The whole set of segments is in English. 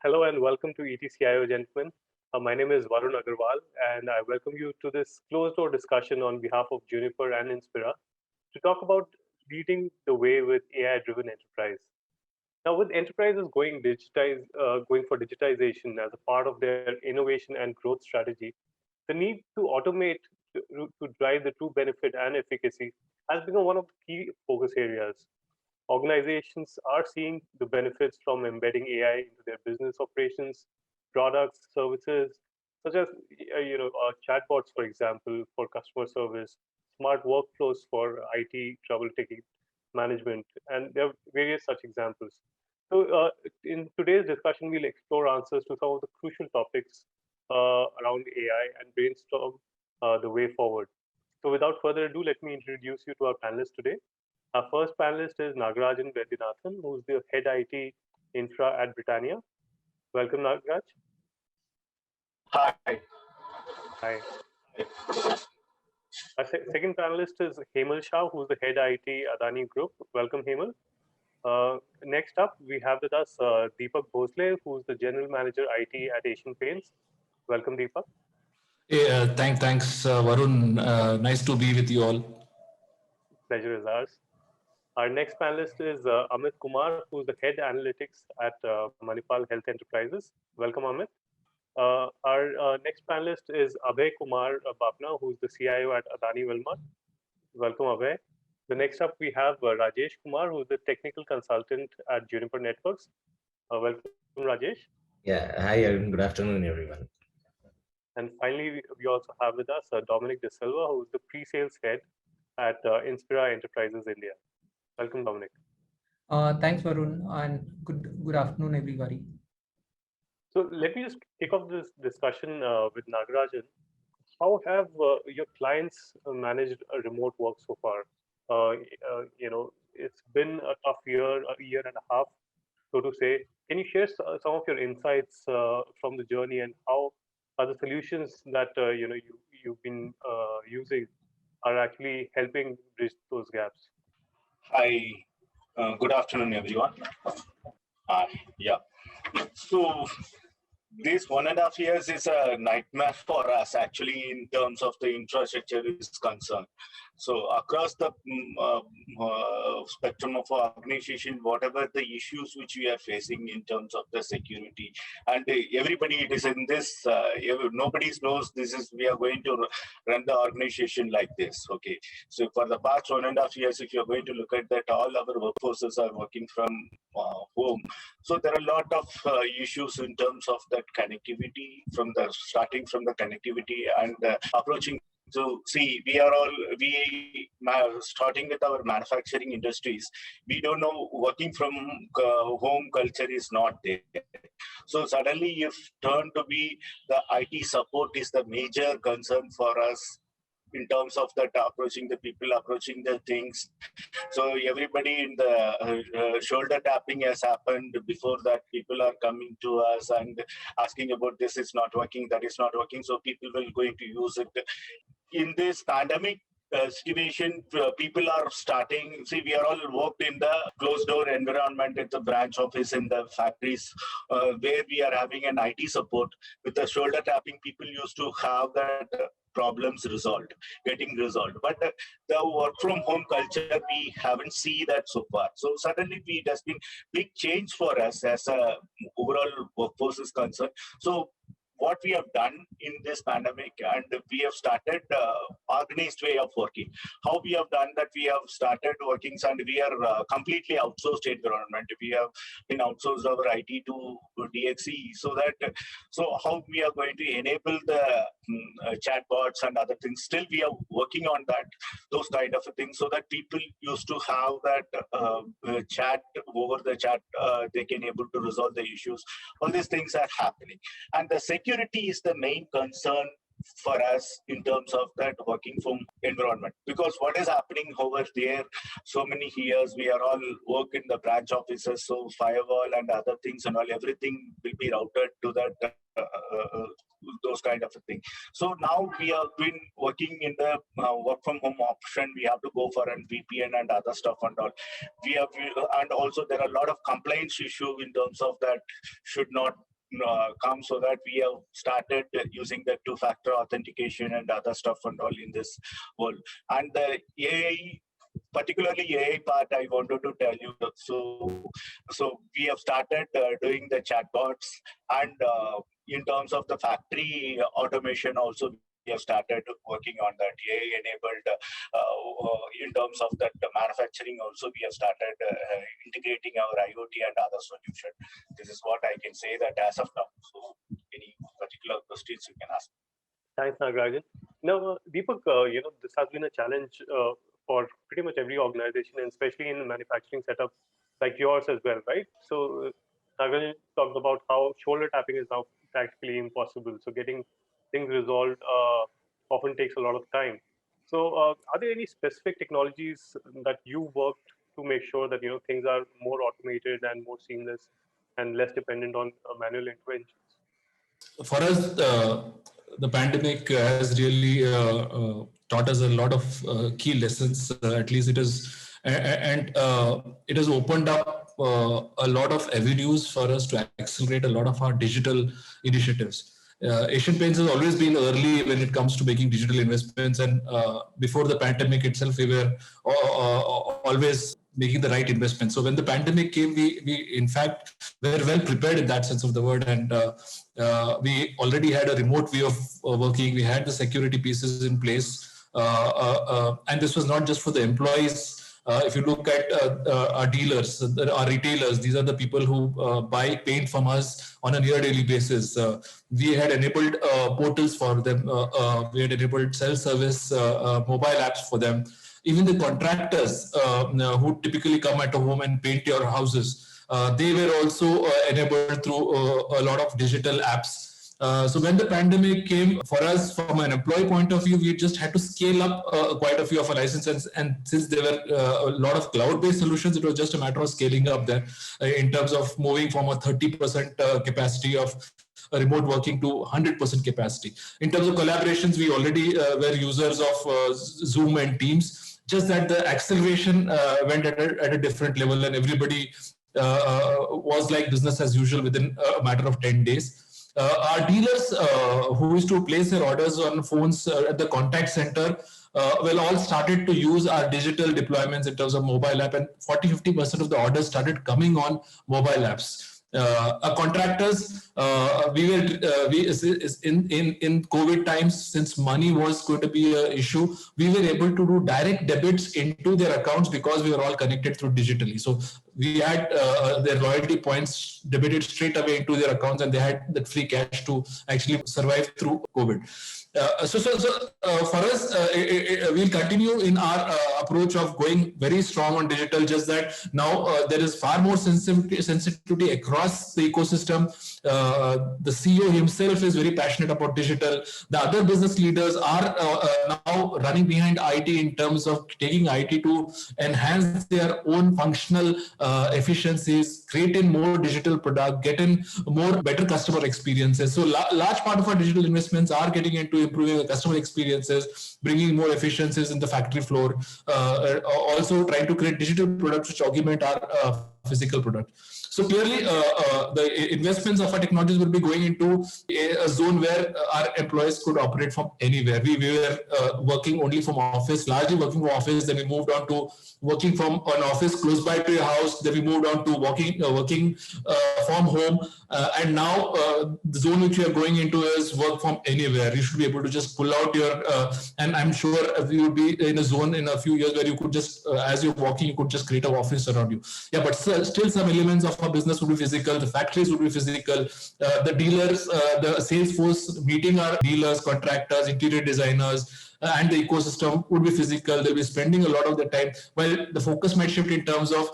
Hello and welcome to ETCIO, gentlemen. My name is Varun Agarwal, and I welcome you to this closed door discussion on behalf of Juniper and Inspira to talk about leading the way with AI driven enterprise. Now, with enterprises going for digitization as a part of their innovation and growth strategy, the need to automate to drive the true benefit and efficacy has become one of the key focus areas. Organizations are seeing the benefits from embedding AI into their business operations, products, services, such as chatbots, for example, for customer service, smart workflows for IT trouble-taking management, and there are various such examples. So, in today's discussion, we'll explore answers to some of the crucial topics around AI and brainstorm the way forward. So, without further ado, let me introduce you to our panelists today. Our first panelist is Nagarajan Vaidyanathan, who's the head IT infra at Britannia. Welcome, Nagaraj. Hi. Hi. Our second panelist is Hemal Shah, who's the head IT Adani Group. Welcome, Hemal. Next up, we have with us Deepak Bhosle, who's the general manager IT at Asian Paints. Welcome, Deepak. Hey, thanks, Varun. Nice to be with you all. Pleasure is ours. Our next panelist is Amit Kumar, who's the head analytics at Manipal Health Enterprises. Welcome, Amit. Our next panelist is Abhay Kumar Bapna, who's the CIO at Adani Wilmar. Welcome, Abhay. The next up, we have Rajesh Kumar, who's the technical consultant at Juniper Networks. Welcome, Rajesh. Yeah, hi, and good afternoon, everyone. And finally, we also have with us Dominic De Silva, who's the pre-sales head at Inspira Enterprises India. Welcome, Dominic. Thanks, Varun, and good afternoon, everybody. So let me just kick off this discussion with Nagarajan. How have your clients managed remote work so far? It's been a tough year, a year and a half, so to say. Can you share some of your insights from the journey, and how are the solutions that you've been using are actually helping bridge those gaps? Hi. Good afternoon, everyone. Yeah. So this 1.5 years is a nightmare for us, actually, in terms of the infrastructure is concerned. So across the spectrum of our organization, whatever the issues which we are facing in terms of the security, and everybody it is in this, nobody knows this is, we are going to run the organization like this. Okay. So for the past 1.5 years, if you're going to look at that, all our workforces are working from home. So there are a lot of issues in terms of that connectivity, starting from the connectivity and approaching. So see, starting with our manufacturing industries, we don't know, working from home culture is not there. So suddenly you've turned to be the IT support is the major concern for us in terms of that, approaching the people, approaching the things. So everybody in the shoulder tapping has happened. Before that, people are coming to us and asking about this is not working, that is not working. So people will going to use it. In this pandemic situation, people are starting, see, we are all worked in the closed door environment at the branch office in the factories, where we are having an IT support. With the shoulder tapping, people used to have that problems getting resolved. But the work from home culture, we haven't seen that so far. So suddenly it has been big change for us as a overall workforce is concerned. So what we have done in this pandemic, and we have started organized way of working. How we have done that, we have started working, and we are completely outsourced environment. We have been outsourced our IT to DXC, so how we are going to enable the chatbots and other things. Still, we are working on that, those kind of things, so that people used to have that chat over the chat. They can able to resolve the issues. All these things are happening, and the security is the main concern for us in terms of that working from environment, because what is happening over there, so many years we are all work in the branch offices, so firewall and other things and all, everything will be routed to that those kind of a thing. So now we have been working in the work from home option. We have to go for an VPN and other stuff and all. And also there are a lot of complaints issue in terms of that should not come, so that we have started using the two-factor authentication and other stuff and all in this world. And the AI, particularly AI part, I wanted to tell you. So we have started doing the chatbots, and in terms of the factory automation also, we have started working on that AI enabled. In terms of that manufacturing also, we have started integrating our IoT and other solution. This is what I can say that as of now. So any particular questions you can ask? Thanks, Nagarajan. Now, Deepak, this has been a challenge for pretty much every organization, and especially in manufacturing setup like yours as well, right? So, Nagarajan talked about how shoulder tapping is now practically impossible. So, getting things resolved often takes a lot of time. So, are there any specific technologies that you worked to make sure that things are more automated and more seamless and less dependent on manual interventions? For us, the pandemic has really taught us a lot of key lessons. At least it is, and it has opened up a lot of avenues for us to accelerate a lot of our digital initiatives. Asian Paints has always been early when it comes to making digital investments, and before the pandemic itself, we were always making the right investment. So when the pandemic came, we in fact were well prepared in that sense of the word, and we already had a remote way of working. We had the security pieces in place, and this was not just for the employees. If you look at our dealers, our retailers, these are the people who buy paint from us on a near daily basis. We had enabled portals for them. We had enabled self-service mobile apps for them. Even the contractors who typically come at a home and paint your houses, they were also enabled through a lot of digital apps. So when the pandemic came, for us, from an employee point of view, we just had to scale up quite a few of our licenses. And since there were a lot of cloud-based solutions, it was just a matter of scaling up there in terms of moving from a 30% capacity of remote working to 100% capacity. In terms of collaborations, we already were users of Zoom and Teams, just that the acceleration went at a different level, and everybody was like business as usual within a matter of 10 days. Our dealers who used to place their orders on phones at the contact center all started to use our digital deployments in terms of mobile app, and 40-50% of the orders started coming on mobile apps. Contractors, we were in COVID times, since money was going to be an issue, we were able to do direct debits into their accounts because we were all connected through digitally. So we had their loyalty points debited straight away into their accounts, and they had that free cash to actually survive through COVID. So for us, we'll continue in our approach of going very strong on digital, just that now there is far more sensitivity across the ecosystem. The CEO himself is very passionate about digital. The other business leaders are now running behind IT in terms of taking IT to enhance their own functional efficiencies, create in more digital product, get in more better customer experiences. So large part of our digital investments are getting into improving the customer experiences, bringing more efficiencies in the factory floor, also trying to create digital products which augment our physical product. So clearly, the investments of our technologies will be going into a zone where our employees could operate from anywhere. We were working only from office, largely working from office. Then we moved on to working from an office close by to your house. Then we moved on to working from home. And now the zone which we are going into is work from anywhere. You should be able to just pull out your, and I'm sure you will be in a zone in a few years where you could just, as you're walking, you could just create an office around you. Yeah, but still some elements of our business would be physical. The factories would be physical. The dealers, the sales force meeting our dealers, contractors, interior designers, and the ecosystem would be physical. They'll be spending a lot of the time. Well, the focus might shift in terms of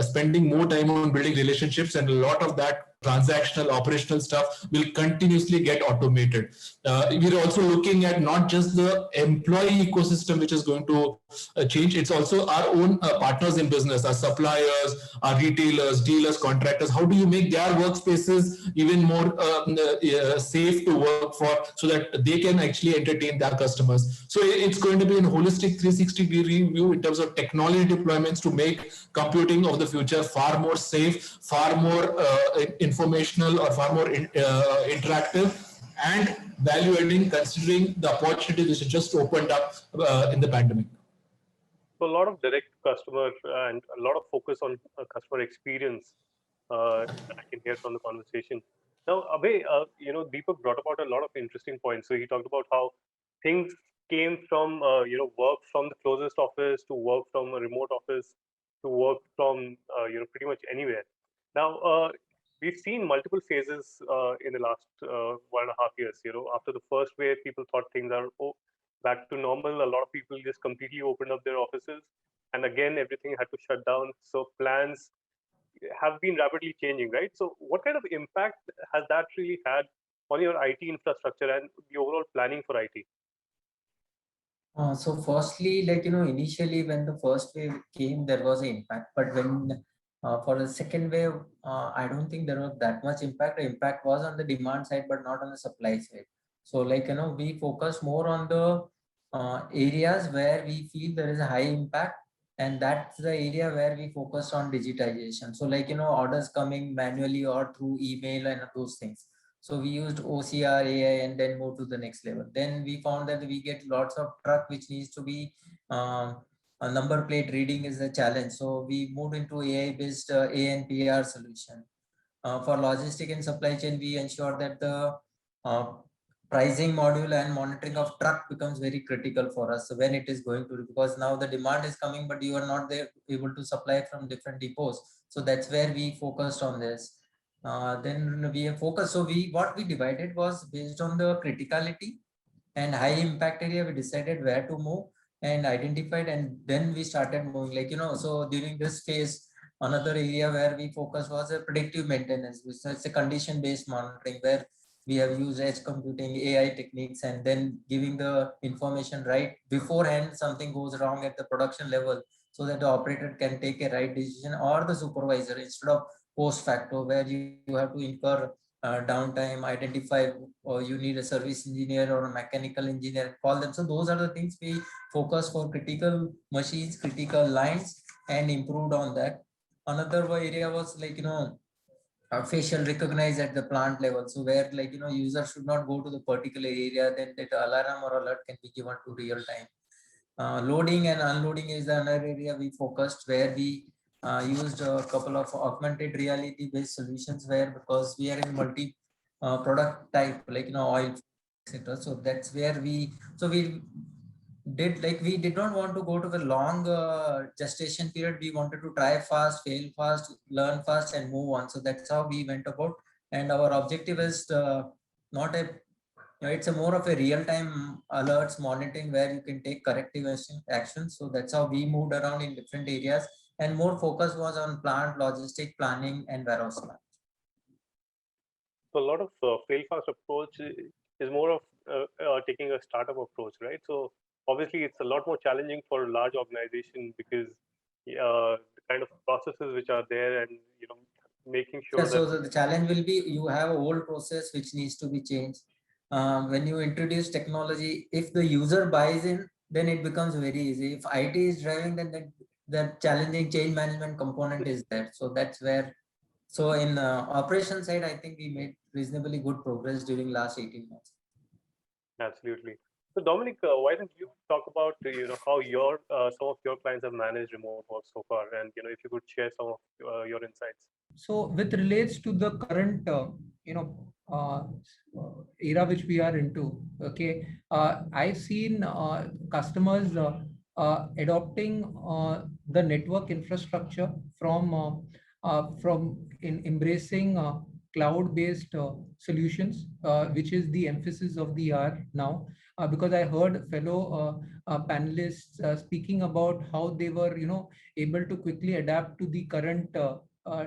spending more time on building relationships, and a lot of that transactional, operational stuff will continuously get automated. We're also looking at not just the employee ecosystem, which is going to change. It's also our own partners in business, our suppliers, our retailers, dealers, contractors. How do you make their workspaces even more safe to work for, so that they can actually entertain their customers? So it's going to be a holistic 360-degree view in terms of technology deployments to make computing of the future far more safe, far more in informational or far more interactive and value-adding, considering the opportunity which just opened up in the pandemic. So a lot of direct customer and a lot of focus on customer experience that I can hear from the conversation. Now, Abhay, Deepak brought about a lot of interesting points. So he talked about how things came from, work from the closest office to work from a remote office to work from, pretty much anywhere. Now, we've seen multiple phases in the last 1.5 years. After the first wave, people thought things are back to normal. A lot of people just completely opened up their offices, and again, everything had to shut down. So plans have been rapidly changing, right? So what kind of impact has that really had on your IT infrastructure and the overall planning for IT? So firstly, initially when the first wave came, there was an impact. But when for the second wave, I don't think there was that much impact. The impact was on the demand side, but not on the supply side. So we focus more on the areas where we feel there is a high impact, and that's the area where we focus on digitization. So orders coming manually or through email and those things. So we used OCR, AI, and then move to the next level. Then we found that we get lots of truck which needs to be a number plate reading is a challenge. So we moved into AI-based ANPR solution. For logistic and supply chain, we ensure that the pricing module and monitoring of truck becomes very critical for us. So when it is going to, because now the demand is coming, but you are not there able to supply from different depots. So that's where we focused on this. Then we have focused. So what we divided was based on the criticality and high impact area. We decided where to move and identified, and then we started moving. So during this phase, another area where we focus was a predictive maintenance. So it's a condition-based monitoring where we have used edge computing, AI techniques, and then giving the information right beforehand. Something goes wrong at the production level, so that the operator can take a right decision, or the supervisor, instead of post facto where you have to incur downtime, identify or you need a service engineer or a mechanical engineer, call them. So those are the things we focus for critical machines, critical lines, and improved on that. Another area was facial recognize at the plant level. So where user should not go to the particular area, then that alarm or alert can be given to real time. Loading and unloading is another area we focused, where we used a couple of augmented reality based solutions, where because we are in multi product type oil, etc. So that's where we did not want to go to the long gestation period. We wanted to try fast, fail fast, learn fast, and move on. So that's how we went about. And our objective is not a it's a more of a real-time alerts monitoring where you can take corrective action. So that's how we moved around in different areas, and more focus was on plant logistic planning and warehouse planning. So a lot of fail fast approach is more of taking a startup approach, right? So obviously it's a lot more challenging for a large organization, because the kind of processes which are there, and making sure that. So the challenge will be, you have a old process which needs to be changed. When you introduce technology, if the user buys in, then it becomes very easy. If IT is driving, then that challenging change management component is there. So that's where. So in operation side, I think we made reasonably good progress during last 18 months. Absolutely. So Dominic, why don't you talk about how your some of your clients have managed remote work so far, and if you could share some of your insights. So with relates to the current era which we are into, okay, I've seen customers adopting the network infrastructure from embracing cloud-based solutions, which is the emphasis of the hour now. Because I heard fellow panelists speaking about how they were, able to quickly adapt to the current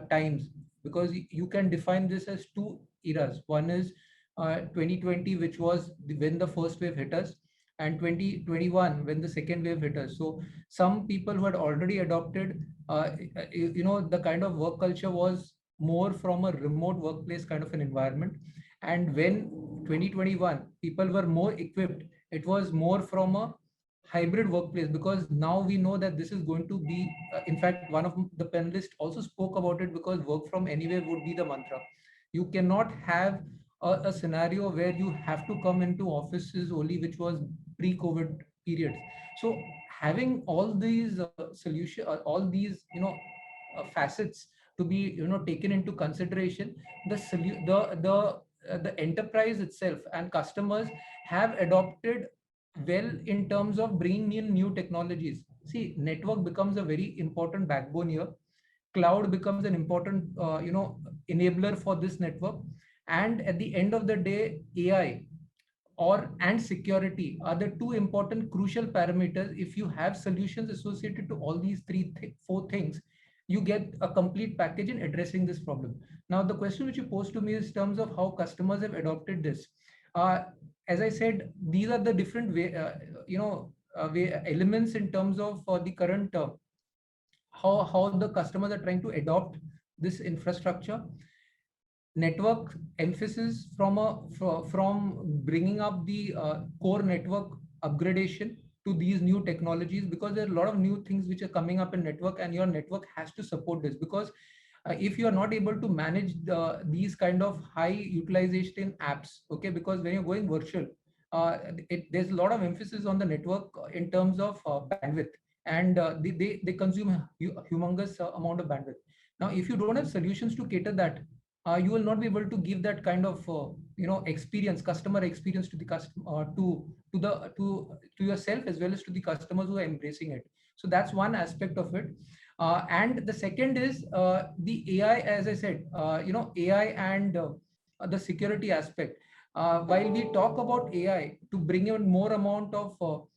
times, because you can define this as two eras. One is 2020, which was when the first wave hit us, and 2021 when the second wave hit us. So some people who had already adopted, the kind of work culture was more from a remote workplace kind of an environment. And when 2021 people were more equipped, it was more from a hybrid workplace, because now we know that this is going to be, in fact, one of the panelists also spoke about it, because work from anywhere would be the mantra. You cannot have a scenario where you have to come into offices only, which was pre-COVID periods. So having all these all these facets to be taken into consideration, the enterprise itself and customers have adopted well in terms of bringing in new technologies. See, network becomes a very important backbone here. Cloud becomes an important enabler for this network. And at the end of the day, AI and security are the two important crucial parameters. If you have solutions associated to all these four things, you get a complete package in addressing this problem. Now, the question which you posed to me is in terms of how customers have adopted this. As I said, these are the different elements in terms of the current how the customers are trying to adopt this infrastructure. Network emphasis from bringing up the core network upgradation to these new technologies, because there are a lot of new things which are coming up in network, and your network has to support this. Because if you are not able to manage these kind of high utilization apps, okay, because when you're going virtual, there's a lot of emphasis on the network in terms of bandwidth, and they consume a humongous amount of bandwidth. Now, if you don't have solutions to cater that, you will not be able to give that kind of experience, customer experience to the customer, to yourself as well as to the customers who are embracing it. So that's one aspect of it. And the second is the AI, as I said, AI and the security aspect. While we talk about AI to bring in more amount of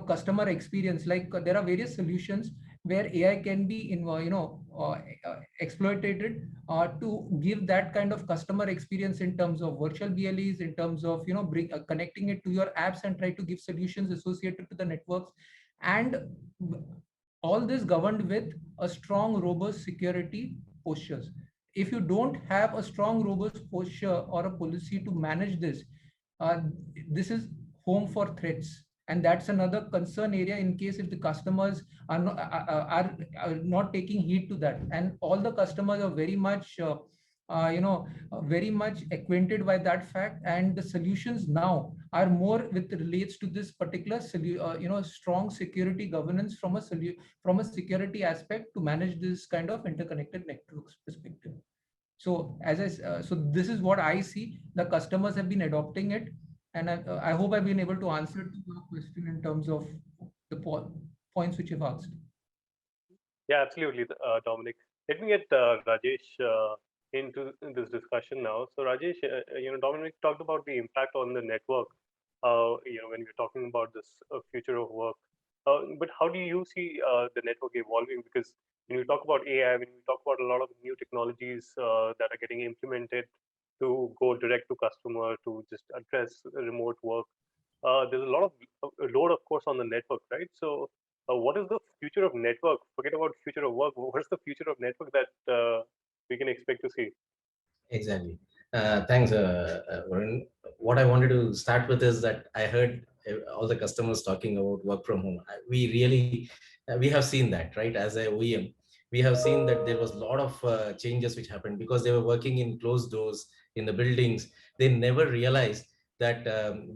customer experience, like there are various solutions where AI can be exploited to give that kind of customer experience in terms of virtual BLEs, in terms of connecting it to your apps and try to give solutions associated to the networks, and all this governed with a strong, robust security postures. If you don't have a strong, robust posture or a policy to manage this, this is home for threats. And that's another concern area in case if the customers are not taking heed to that. And all the customers are very much, very much acquainted by that fact. And the solutions now are more with relates to this particular, strong security governance from a security aspect to manage this kind of interconnected networks perspective. So so this is what I see. The customers have been adopting it. And I hope I've been able to answer to your question in terms of the points which you've asked. Yeah, absolutely, Dominic. Let me get Rajesh into this discussion now. So Rajesh, Dominic talked about the impact on the network, when we're talking about this future of work. But how do you see the network evolving? Because when we talk about AI, when we talk about a lot of new technologies that are getting implemented to go direct to customer, to just address remote work, there's a lot of load, of course, on the network, right? So what is the future of network? Forget about future of work. What's the future of network that we can expect to see? Exactly. Thanks, Varun. What I wanted to start with is that I heard all the customers talking about work from home. We have seen that, right? As a OEM, we have seen that there was a lot of changes which happened because they were working in closed doors in the buildings. They never realized that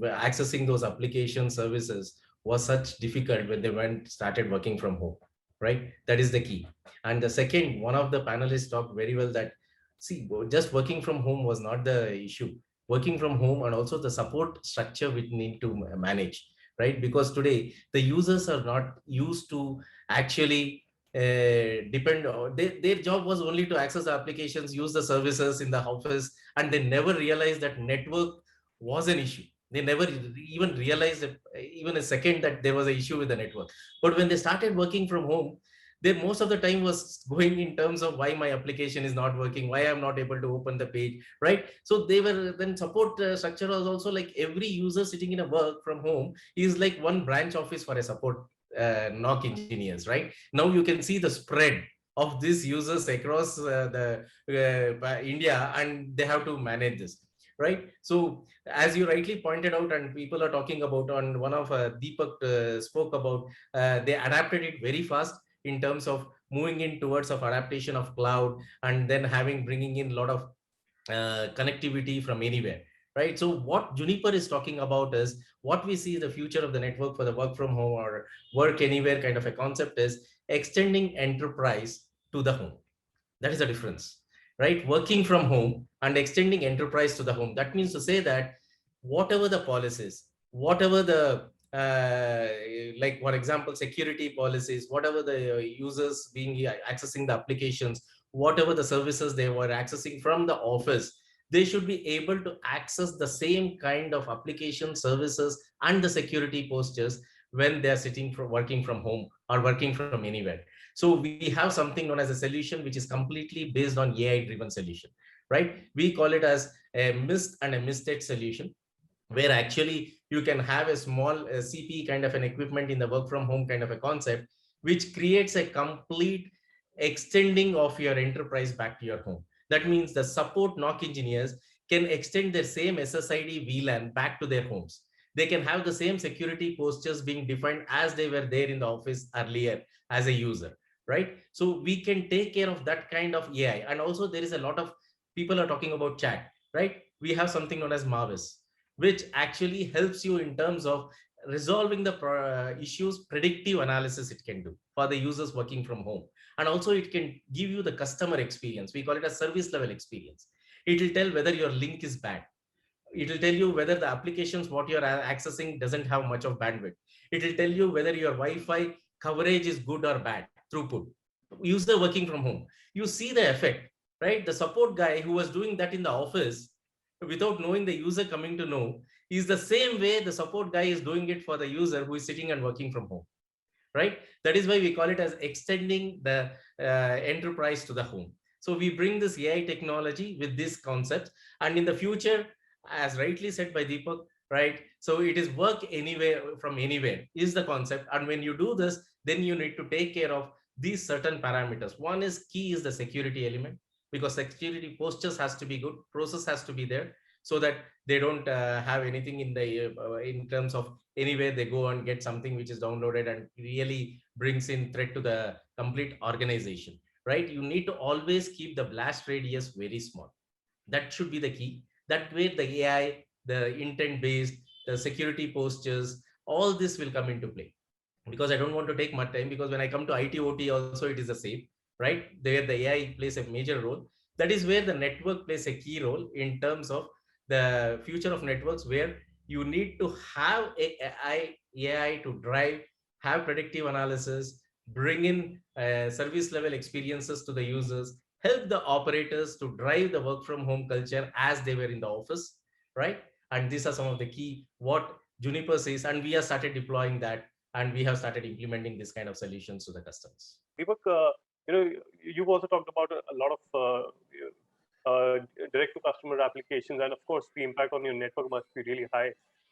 accessing those application services was such difficult when they started working from home, right? That is the key. And the second, one of the panelists talked very well that, see, just working from home was not the issue. Working from home and also the support structure we need to manage, right? Because today the users are not used to actually depend on their job was only to access the applications, use the services in the office, and they never realized that network was an issue. They never even realized that, even a second, that there was an issue with the network. But when they started working from home, they most of the time was going in terms of why my application is not working, why I'm not able to open the page, right? So they were then support structure was also like every user sitting in a work from home is like one branch office for a support NOC engineers, right? Now you can see the spread of these users across India, and they have to manage this, right? So as you rightly pointed out, and people are talking about, on one of Deepak spoke about, they adapted it very fast in terms of moving in towards of adaptation of cloud, and then bringing in a lot of connectivity from anywhere, right? So what Juniper is talking about is what we see the future of the network for the work from home or work anywhere kind of a concept is extending enterprise to the home. That is the difference, right? Working from home and extending enterprise to the home. That means to say that whatever the policies, whatever the like for example security policies, whatever the users being accessing the applications, whatever the services they were accessing from the office, they should be able to access the same kind of application services and the security postures when they're sitting from working from home or working from anywhere. So we have something known as a solution which is completely based on AI driven solution, right? We call it as a mist and a misted solution, where actually you can have a small CP kind of an equipment in the work from home kind of a concept, which creates a complete extending of your enterprise back to your home. That means the support NOC engineers can extend their same SSID VLAN back to their homes. They can have the same security postures being defined as they were there in the office earlier as a user, right? So we can take care of that kind of AI. And also there is a lot of people are talking about chat, right? We have something known as Marvis, which actually helps you in terms of resolving the issues, predictive analysis it can do for the users working from home. And also it can give you the customer experience. We call it a service level experience. It will tell whether your link is bad. It will tell you whether the applications what you're accessing doesn't have much of bandwidth. It will tell you whether your Wi-Fi coverage is good or bad, throughput. User working from home, you see the effect, right? The support guy who was doing that in the office without knowing the user coming to know is the same way the support guy is doing it for the user who is sitting and working from home, right? That is why we call it as extending the enterprise to the home. So we bring this AI technology with this concept, and in the future, as rightly said by Deepak, right? So it is work anywhere from anywhere is the concept. And when you do this, then you need to take care of these certain parameters. One is key is the security element, because security postures has to be good, process has to be there, so that they don't have anything in the in terms of anywhere they go and get something which is downloaded and really brings in threat to the complete organization, right? You need to always keep the blast radius very small. That should be the key. That way the AI, the intent based, the security postures, all this will come into play. Because I don't want to take much time, because when I come to IT OT also it is the same, right? There the AI plays a major role. That is where the network plays a key role in terms of the future of networks, where you need to have AI to drive, have predictive analysis, bring in service level experiences to the users, help the operators to drive the work from home culture as they were in the office, right? And these are some of the key what Juniper says, and we have started deploying that, and we have started implementing this kind of solutions to the customers. Deepak, you've also talked about a lot of direct to customer applications, and of course the impact on your network must be really high.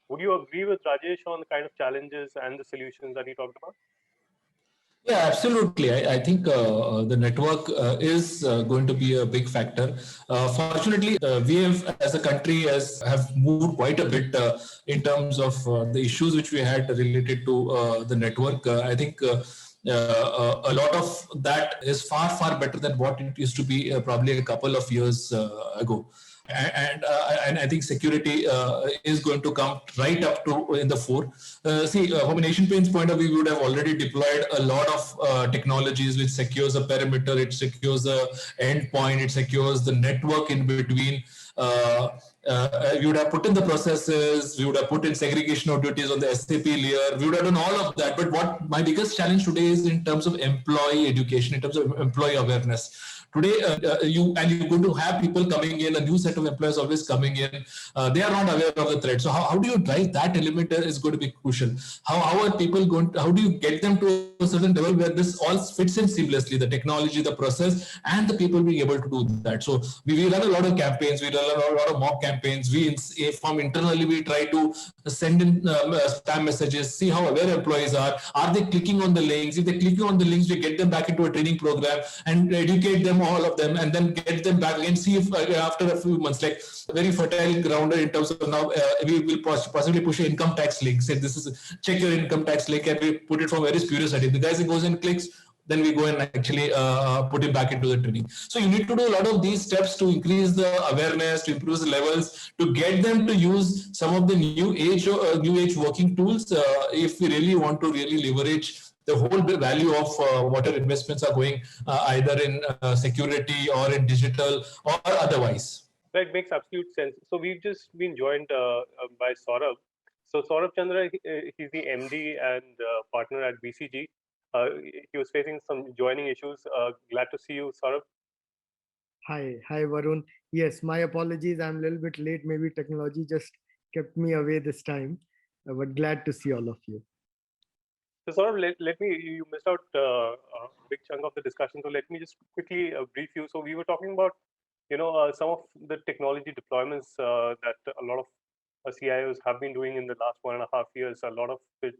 Would you agree with Rajesh on the kind of challenges and the solutions that he talked about? Yeah, absolutely. I think the network is going to be a big factor. Fortunately, we have, as a country, have moved quite a bit in terms of the issues which we had related to the network. I think a lot of that is far, far better than what it used to be probably a couple of years ago. And I think security is going to come right up to in the fore. From a Asian Paints point of view, we would have already deployed a lot of technologies which secures the perimeter, it secures the endpoint, it secures the network in between. We would have put in the processes, we would have put in segregation of duties on the SAP layer, we would have done all of that. But what my biggest challenge today is in terms of employee education, in terms of employee awareness. Today, you're going to have people coming in, a new set of employees always coming in. They are not aware of the threat. So how do you drive that element is going to be crucial. How are people going to, how do you get them to a certain level where this all fits in seamlessly, the technology, the process, and the people being able to do that. So we run a lot of campaigns, we run a lot of mock campaigns. From internally, we try to send in spam messages, see how aware employees are. Are they clicking on the links? If they're clicking on the links, we get them back into a training program and educate them, all of them, and then get them back and see if after a few months, like very fertile ground in terms of now we will possibly push an income tax link. Say this is check your income tax link, and we put it from very spurious idea. The guy goes and clicks, then we go and actually put him back into the training. So you need to do a lot of these steps to increase the awareness, to improve the levels, to get them to use some of the new age working tools. If we really want to really leverage the whole value of whatever investments are going either in security or in digital or otherwise. That makes absolute sense. So we've just been joined by Saurabh. So Saurabh Chandra, he's the MD and partner at BCG. He was facing some joining issues. Glad to see you, Saurabh. Hi, Varun. Yes, my apologies. I'm a little bit late. Maybe technology just kept me away this time, but glad to see all of you. So Saurabh, let me, you missed out a big chunk of the discussion. So let me just quickly brief you. So we were talking about, some of the technology deployments that a lot of CIOs have been doing in the last 1.5 years. A lot of it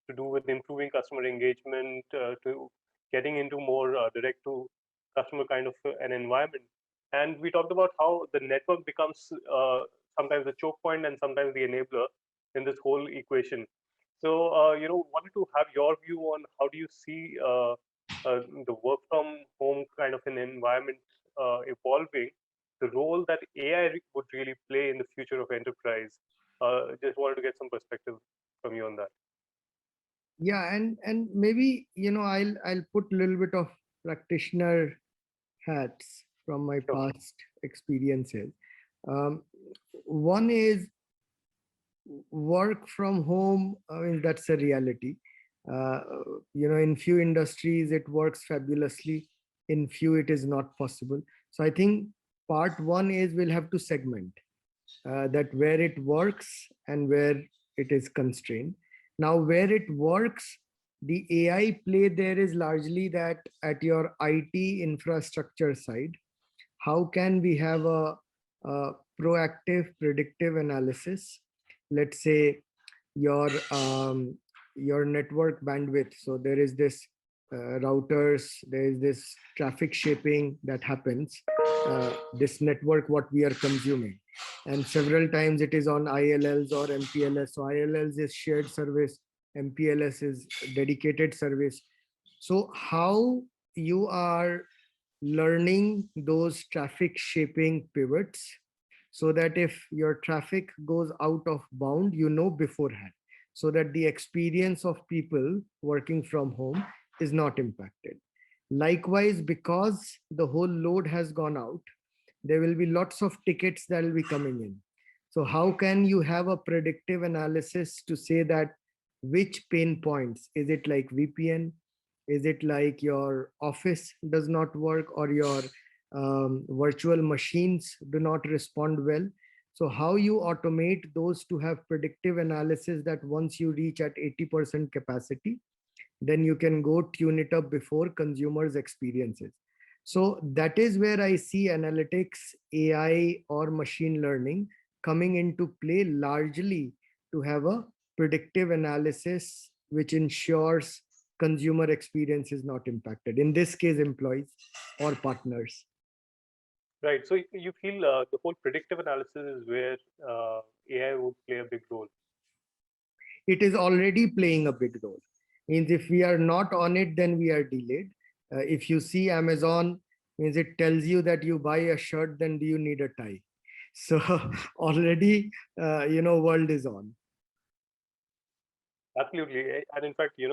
to do with improving customer engagement, to getting into more direct to customer kind of an environment. And we talked about how the network becomes sometimes the choke point and sometimes the enabler in this whole equation. So, wanted to have your view on how do you see the work from home kind of an environment evolving, the role that AI would really play in the future of enterprise. Just wanted to get some perspective from you on that. Yeah, and maybe I'll put a little bit of practitioner hats from my Sure. past experiences. One is work from home. I mean, that's a reality. In few industries it works fabulously, in few it is not possible. So I think part one is we'll have to segment that where it works and where it is constrained. Now, where it works, the AI play there is largely that at your IT infrastructure side, how can we have a proactive predictive analysis? Let's say your network bandwidth. So there is this routers, there is this traffic shaping that happens, this network what we are consuming, and several times it is on ILLs or MPLS. So ILLs is shared service, MPLS is dedicated service. So how you are learning those traffic shaping pivots, so that if your traffic goes out of bound, beforehand, so that the experience of people working from home is not impacted. Likewise, because the whole load has gone out, there will be lots of tickets that will be coming in. So how can you have a predictive analysis to say that which pain points, is it like VPN, is it like your office does not work, or your virtual machines do not respond well? So how you automate those to have predictive analysis that once you reach at 80% capacity, then you can go tune it up before consumers experiences. So that is where I see analytics, AI or machine learning coming into play, largely to have a predictive analysis which ensures consumer experience is not impacted, in this case employees or partners. Right. So you feel the whole predictive analysis is where AI would play a big role. It is already playing a big role. Means if we are not on it, then we are delayed. If you see Amazon, means it tells you that you buy a shirt, then do you need a tie? So already, world is on. Absolutely. And in fact, you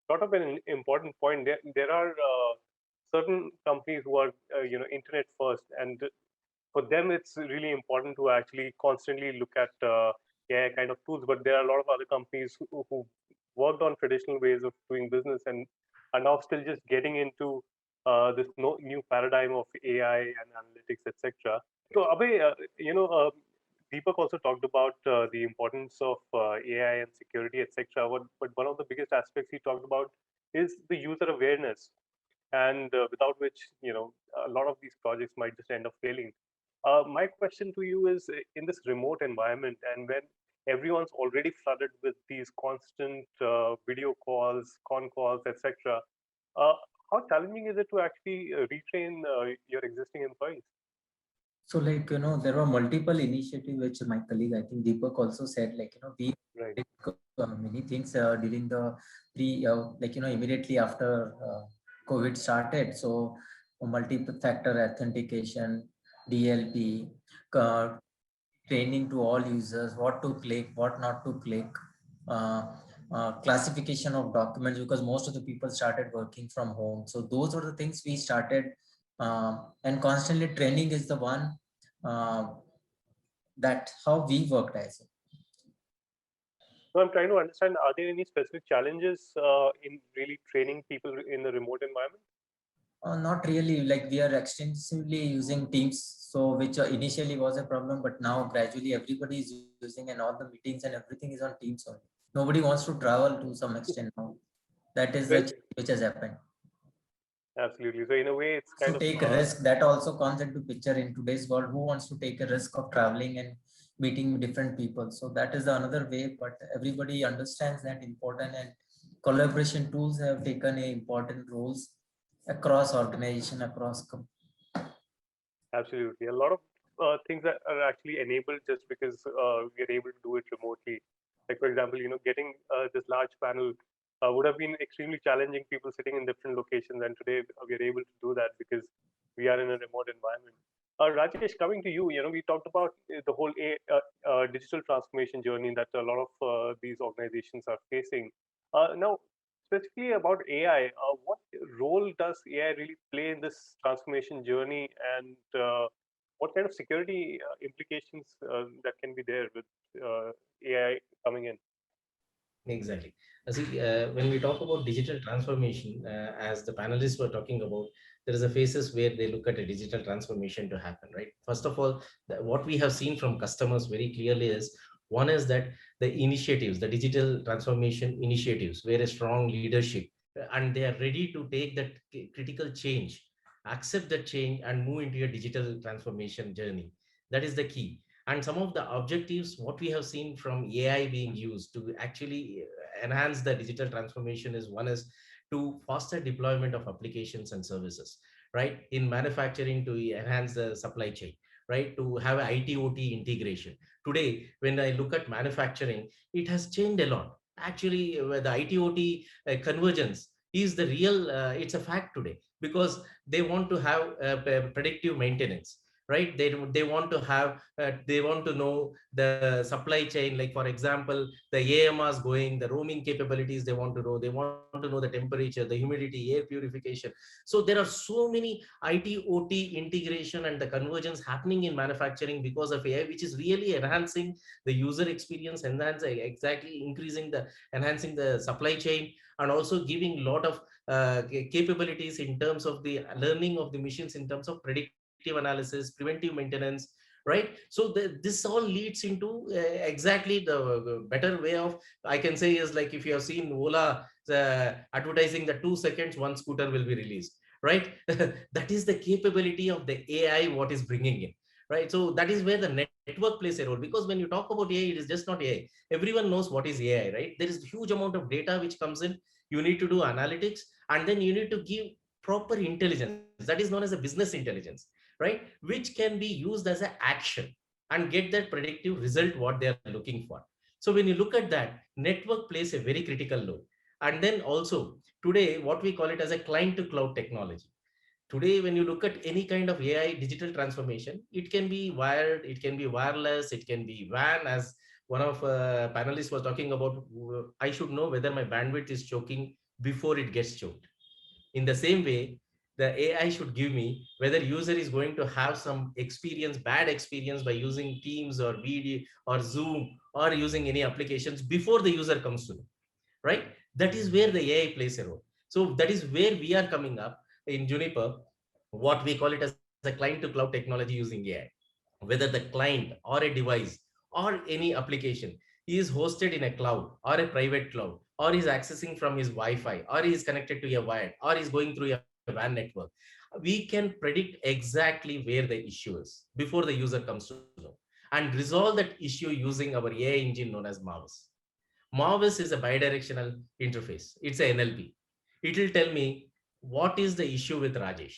brought up an important point. There are certain companies who are, internet first, and for them, it's really important to actually constantly look at AI kind of tools. But there are a lot of other companies who worked on traditional ways of doing business and are now still just getting into this new paradigm of AI and analytics, etc. So, Abhay, Deepak also talked about the importance of AI and security, etc. But one of the biggest aspects he talked about is the user awareness, and without which a lot of these projects might just end up failing. My question to you is, in this remote environment, and when everyone's already flooded with these constant video calls, con calls, etc., how challenging is it to actually retrain your existing employees? So like, there were multiple initiatives which my colleague, I think Deepak also said, like, we Right. did many things during the immediately after COVID started. So multi-factor authentication, DLP, uh, training to all users, what to click, what not to click, uh, classification of documents, because most of the people started working from home. So those are the things we started, and constantly training is the one uh, that how we worked as. So I'm trying to understand, are there any specific challenges in really training people in the remote environment? Not really, like we are extensively using Teams, so which initially was a problem, but now gradually everybody is using, and all the meetings and everything is on Teams only. Nobody wants to travel to some extent now. That is the Well, change which has happened. absolutely. So in a way, it's kind To of take a risk, that also comes into picture in today's world. Who wants to take a risk of traveling and meeting different people? So that is another way, but everybody understands that important, and collaboration tools have taken a important roles across organization, across absolutely a lot of things that are actually enabled just because we are able to do it remotely. Like for example, getting this large panel would have been extremely challenging. People sitting in different locations, and today we are able to do that because we are in a remote environment. Rajesh, coming to you, we talked about the whole digital transformation journey that a lot of these organizations are facing. Now, specifically about AI, what role does AI really play in this transformation journey, and what kind of security implications that can be there with AI coming in? Exactly. See, when we talk about digital transformation, as the panelists were talking about, there is a phases where they look at a digital transformation to happen, right? First of all, what we have seen from customers very clearly is, one is that the initiatives, the digital transformation initiatives, where a strong leadership, and they are ready to take that critical change, accept that change, and move into a digital transformation journey. That is the key. And some of the objectives what we have seen from AI being used to actually enhance the digital transformation is, one is to foster deployment of applications and services, right, in manufacturing, to enhance the supply chain, right, to have a IT/OT integration. Today when I look at manufacturing, it has changed a lot. Actually, the IT/OT convergence is the real, it's a fact today, because they want to have predictive maintenance, right? They want to have, they want to know the supply chain, like for example the AMRs going, the roaming capabilities, they want to know, they want to know the temperature, the humidity, air purification. So there are so many IT/OT integration and the convergence happening in manufacturing because of AI, which is really enhancing the user experience, enhancing, exactly, increasing the, enhancing the supply chain, and also giving a lot of capabilities in terms of the learning of the machines, in terms of predictive analysis, preventive maintenance, right? So this all leads into exactly the better way of, I can say, is like, if you have seen Ola advertising the 2 seconds one scooter will be released, right? That is the capability of the AI what is bringing in, right? So that is where the network plays a role, because when you talk about AI, it is just not AI. Everyone knows what is AI, right? There is a huge amount of data which comes in. You need to do analytics, and then you need to give proper intelligence, that is known as a business intelligence, right, which can be used as an action and get that predictive result what they are looking for. So when you look at that, network plays a very critical role. And then also today what we call it as a client to cloud technology. Today when you look at any kind of AI digital transformation, it can be wired, it can be wireless, it can be WAN, as one of panelists was talking about. I should know whether my bandwidth is choking before it gets choked. In the same way, the AI should give me whether user is going to have some experience, bad experience by using Teams or video or Zoom or using any applications before the user comes to know, right? That is where the AI plays a role. So that is where we are coming up in Juniper, what we call it as a client to cloud technology using AI. Whether the client or a device or any application is hosted in a cloud or a private cloud, or is accessing from his Wi-Fi, or is connected to a wired, or is going through a WAN network, we can predict exactly where the issue is before the user comes to know, and resolve that issue using our AI engine known as Marvis. Marvis is a bidirectional interface. It's a NLP. It will tell me what is the issue with Rajesh,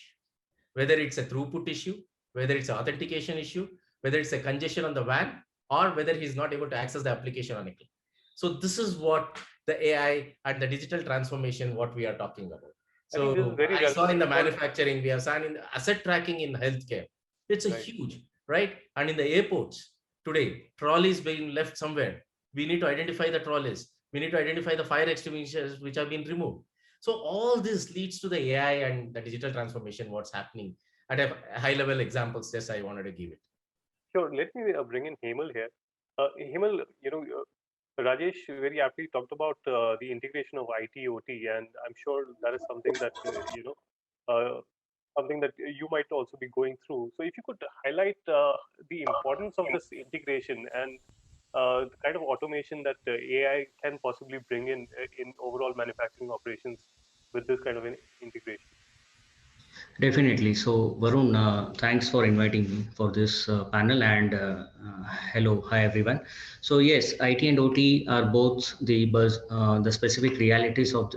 whether it's a throughput issue, whether it's an authentication issue, whether it's a congestion on the van, or whether he's not able to access the application on a click. So this is what the AI and the digital transformation, what we are talking about. I think this is So very I saw in the relevant because- manufacturing, we have seen in the asset tracking in healthcare. It's a Right. huge, right? And in the airports today, trolleys being left somewhere. We need to identify the trolleys. We need to identify the fire extinguishers which have been removed. So all this leads to the AI and the digital transformation, what's happening at a high level examples. Just I wanted to give it. Sure. Let me bring in Hemal here. Hemal, Rajesh very aptly talked about the integration of IT, OT, and I'm sure that is something that something that you might also be going through. So, if you could highlight the importance of this integration and the kind of automation that AI can possibly bring in overall manufacturing operations with this kind of an integration. Definitely. So, Varun, thanks for inviting me for this panel, and hello, hi everyone. So, yes, IT and OT are both the specific realities of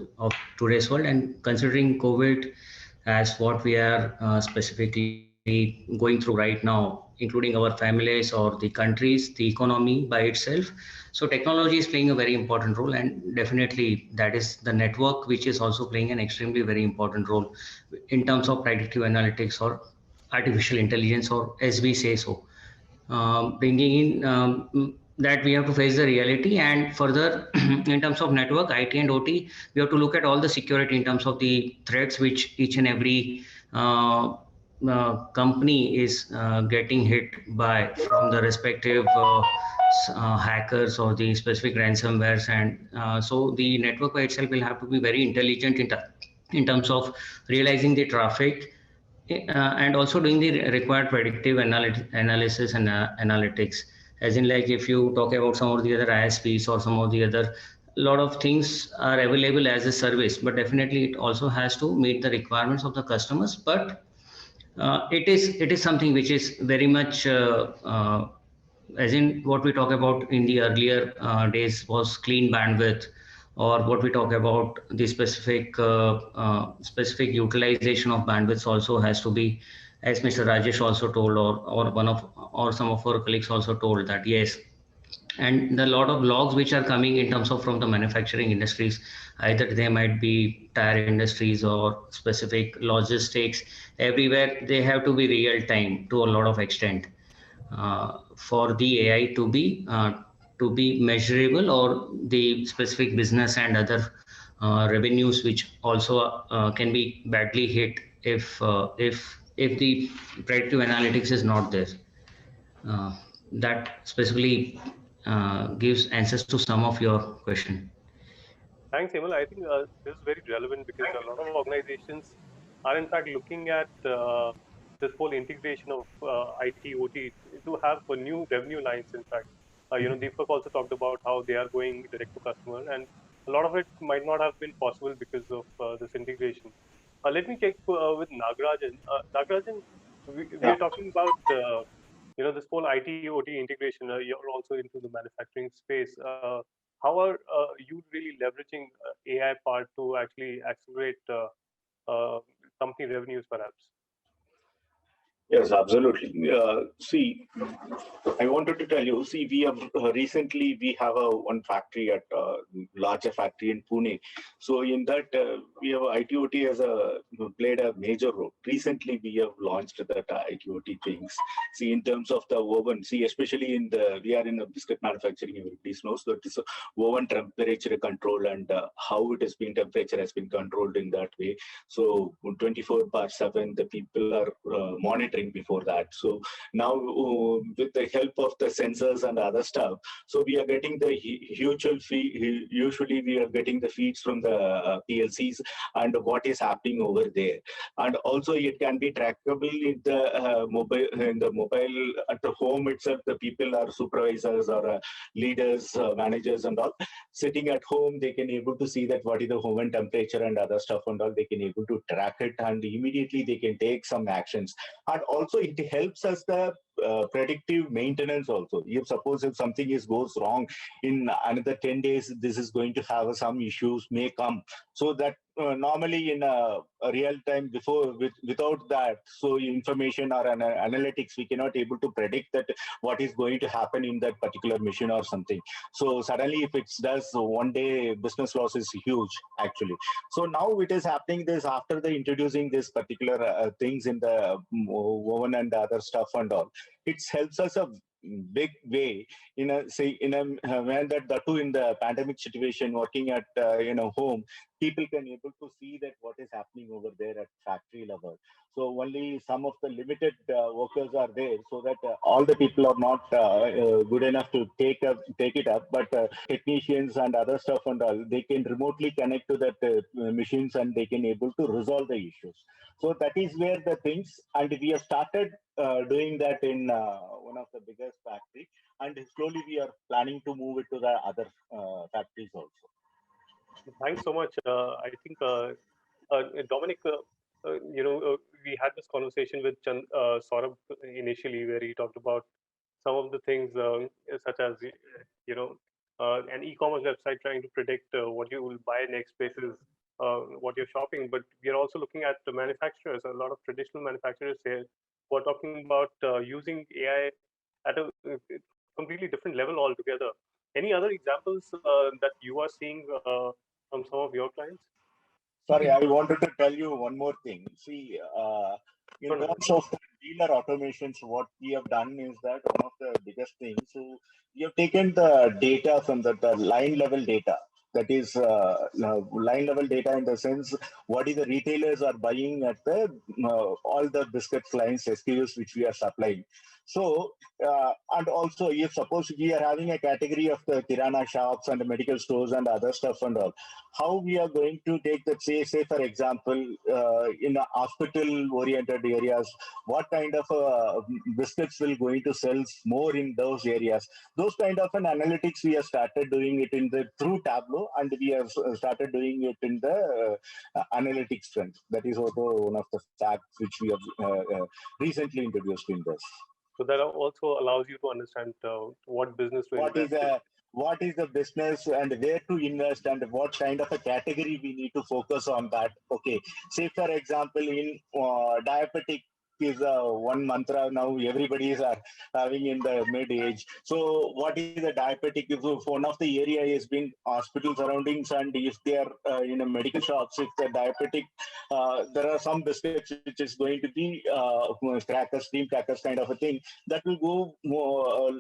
today's world, and considering COVID as what we are specifically going through right now, including our families or the countries, the economy by itself. So technology is playing a very important role, and definitely that is the network, which is also playing an extremely very important role in terms of predictive analytics or artificial intelligence, or as we say so, bringing in that we have to face the reality. And further, in terms of network, IT and OT, we have to look at all the security in terms of the threats which each and every company is getting hit by from the respective hackers or the specific ransomwares. And so the network by itself will have to be very intelligent in terms of realizing the traffic, and also doing the required predictive analysis and analytics. As in, like, if you talk about some of the other ISPs or some of the other, lot of things are available as a service, but definitely it also has to meet the requirements of the customers. But it is something which is very much as in what we talk about in the earlier days was clean bandwidth, or what we talk about the specific utilization of bandwidths also has to be, as Mr. Rajesh also told, or some of our colleagues also told, that yes. And the lot of logs which are coming in terms of from the manufacturing industries, either they might be tire industries or specific logistics, everywhere they have to be real time to a lot of extent for the AI to be measurable, or the specific business and other revenues which also can be badly hit if the predictive analytics is not there. That specifically gives answers to some of your question. Thanks, Hemal. I think this is very relevant because a lot of organizations are in fact looking at this whole integration of IT, OT to have new revenue lines. In fact, Deepak also talked about how they are going direct to customer, and a lot of it might not have been possible because of this integration. Let me check with Nagarajan. Nagarajan, we are talking about this whole IT, OT integration. You're also into the manufacturing space. How are you really leveraging AI part to actually accelerate company revenues, perhaps? Yes, absolutely. See, I wanted to tell you, we have recently, we have one factory at larger factory in Pune. So in that, we have ITOT as played a major role. Recently, we have launched that ITOT things. See, in terms of the oven, especially we are in the biscuit manufacturing, everybody knows that this oven temperature control, and how it has been, temperature has been controlled in that way. So 24/7, the people are monitoring before that. So now with the help of the sensors and other stuff, so we are getting the usually we are getting the feeds from the PLCs and what is happening over there. And also it can be trackable in the mobile at the home itself. The people are supervisors or leaders, managers and all sitting at home, they can able to see that what is the home temperature and other stuff and all. They can able to track it, and immediately they can take some actions. And also it helps us the predictive maintenance also. If something goes wrong in another 10 days, this is going to have some issues may come. So that normally in a real time without that, so information or analytics, we cannot able to predict that what is going to happen in that particular machine or something. So suddenly if it does, one day business loss is huge actually. So now it is happening this after the introducing this particular things in the oven and the other stuff and all. It helps us a big way in a when that too in the pandemic situation, working at home, people can able to see that what is happening over there at factory level. So only some of the limited workers are there, so that all the people are not good enough to take it up. But technicians and other stuff and all, they can remotely connect to that machines, and they can able to resolve the issues. So that is where the things, and we have started doing that in one of the biggest factory, and slowly we are planning to move it to the other factories also. Thanks so much. I think Dominic, we had this conversation with Saurabh initially, where he talked about some of the things such as an e-commerce website trying to predict what you will buy next basis what you're shopping. But we are also looking at the manufacturers. A lot of traditional manufacturers here who are talking about using AI at a completely different level altogether. Any other examples that you are seeing from some of your clients? Sorry, I wanted to tell you one more thing. See, in terms of the dealer automations, what we have done is that one of the biggest things. So we have taken the data from the line level data. That is line level data in the sense what is the retailers are buying at the all the biscuits lines SKUs which we are supplying. So and also if suppose we are having a category of the kirana shops and the medical stores and other stuff and all, how we are going to take that, say for example, in a hospital oriented areas, what kind of biscuits will going to sell more in those areas. Those kind of an analytics we have started doing it in the through Tableau, and we have started doing it in the analytics front. That is also one of the facts which we have recently introduced in this. So that also allows you to understand what business to invest in. What is the business and where to invest, and what kind of a category we need to focus on that. Okay, say for example, in diabetic is one mantra now everybody is having in the mid age. So what is the diabetic? If one of the area has been hospital surroundings, and if they are in a medical shops, if they're diabetic, there are some biscuits which is going to be crackers, steam crackers kind of a thing that will go more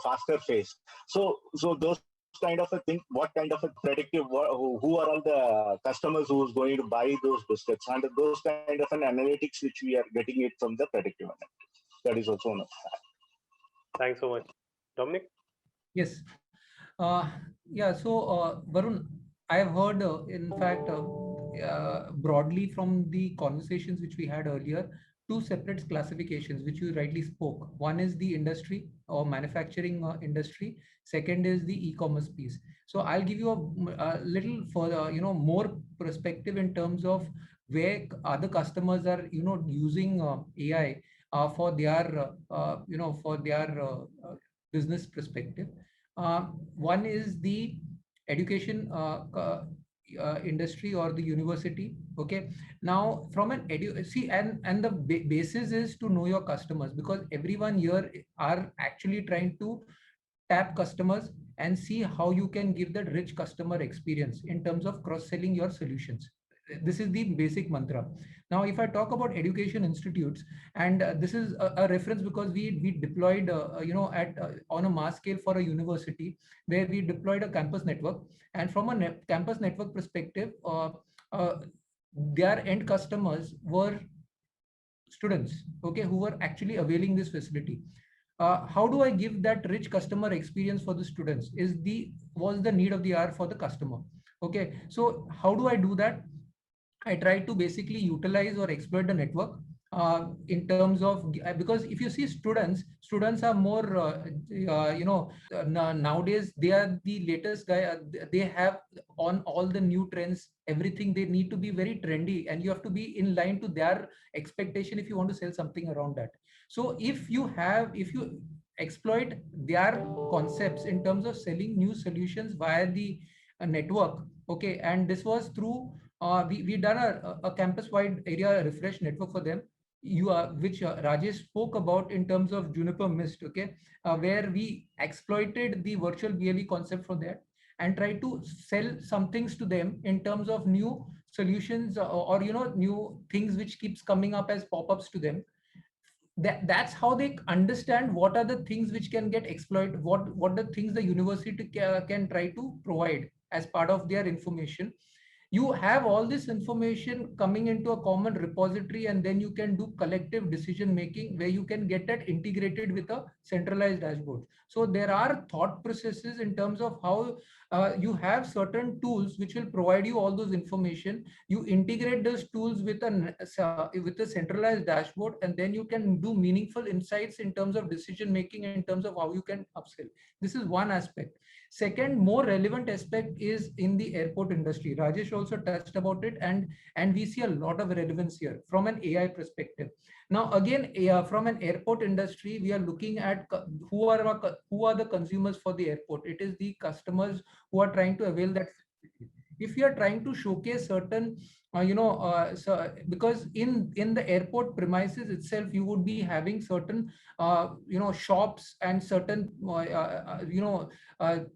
faster phase. So those kind of a thing, what kind of a predictive, who are all the customers who is going to buy those biscuits, and those kind of an analytics which we are getting it from the predictive analytics. That is also one of that. Thanks so much. Dominic? Yes. Yeah, so Varun, I have heard, in fact, broadly from the conversations which we had earlier, two separate classifications which you rightly spoke. One is the industry or manufacturing industry. Second is the e-commerce piece. So I'll give you a little further, more perspective in terms of where other customers are, using AI for their, for their business perspective. One is the education industry or the university. Okay, now from an and the basis is to know your customers, because everyone here are actually trying to tap customers and see how you can give that rich customer experience in terms of cross-selling your solutions. This is the basic mantra. Now, if I talk about education institutes, and this is a reference because we deployed, on a mass scale for a university where we deployed a campus network, and from a campus network perspective, their end customers were students, okay, who were actually availing this facility. How do I give that rich customer experience for the students was the need of the hour for the customer. Okay, so how do I do that? I try to basically utilize or exploit the network in terms of, because if you see students are more, nowadays they are the latest guy. They have on all the new trends, everything. They need to be very trendy, and you have to be in line to their expectation if you want to sell something around that. So if you exploit their concepts in terms of selling new solutions via the network, okay, and this was through we done a campus-wide area refresh network for them, which Rajesh spoke about in terms of Juniper Mist, okay, where we exploited the virtual BLE concept for that and try to sell some things to them in terms of new solutions or new things which keeps coming up as pop-ups to them. That's how they understand what are the things which can get exploited, what the things the university can try to provide as part of their information. You have all this information coming into a common repository, and then you can do collective decision making where you can get that integrated with a centralized dashboard. So there are thought processes in terms of how you have certain tools which will provide you all those information. You integrate those tools with a centralized dashboard, and then you can do meaningful insights in terms of decision making, in terms of how you can upsell. This is one aspect. Second, more relevant aspect is in the airport industry. Rajesh also touched about it, and we see a lot of relevance here from an AI perspective. Now, again, from an airport industry, we are looking at who are the consumers for the airport. It is the customers who are trying to avail that facility. If you are trying to showcase certain so because in the airport premises itself, you would be having certain shops and certain